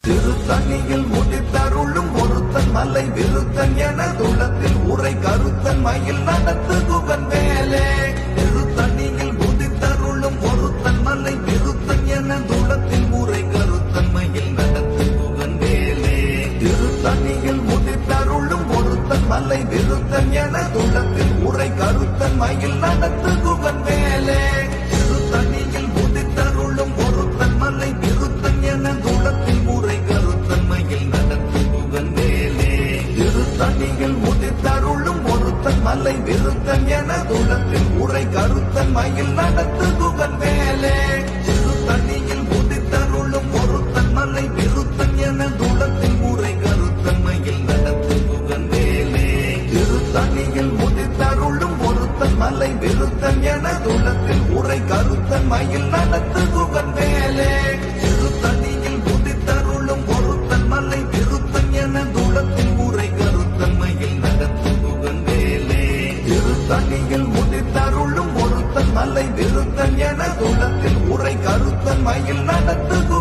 திருத்தணியில் முடித்தருளும் ஒருத்தன் மலை விருத்தன் என துளத்தில் உரை கருத்தன் மயில் நடத்துகுவன் வேலே. திருத்தணியில் முடித்தருளும் ஒருத்தன் மலை விருத்தன் என துளத்தில் உரை கருத்தன் மயில் நடத்துகுவன் வேலே. திருத்தணியில் முடித்தருளும் ஒருத்தன் மலை விருத்தன் என துளத்தில் உரை கருத்தன் மயில் நடத்துகுவன் வேலே. திருத்தணியில் முடித்தருளும் ஒருத்தன் மலை விருத்தன் என துளத்தில் உரை கருத்தன் மயில் நடத்துகுவன் வேலே. திருத்தணியில் முடித்தருளும் ஒருத்தன் மலை விருத்தன் என துளத்தில் உரை கருத்தன் மயில் நடத்துகுவன் வேலே. திருத்தணியில் முடித்தருளும் ஒருத்தன் மலை விருத்தன் என துளத்தில் உரை கருத்தன் மயில் நடத்துகுவன் வேலே. திருத்தணியில் முடித்தருளும் ஒருத்தன் மலை விருத்தன் என துளத்தில் உரை கருத்தன் மயில் நடத்துகுவன் வேலே. திருத்தணியில் முடித்தருளும் ஒருத்தன் மலை விருத்தன் என துளத்தில் உரை கருத்தன் மயில் நடத்துகுவன் வேலே. திருத்தணியில் முடித்தருளும் ஒருத்தன் மலை விருத்தன் என துளத்தில் உரை கருத்தன் மயில் நடத்துகுவன்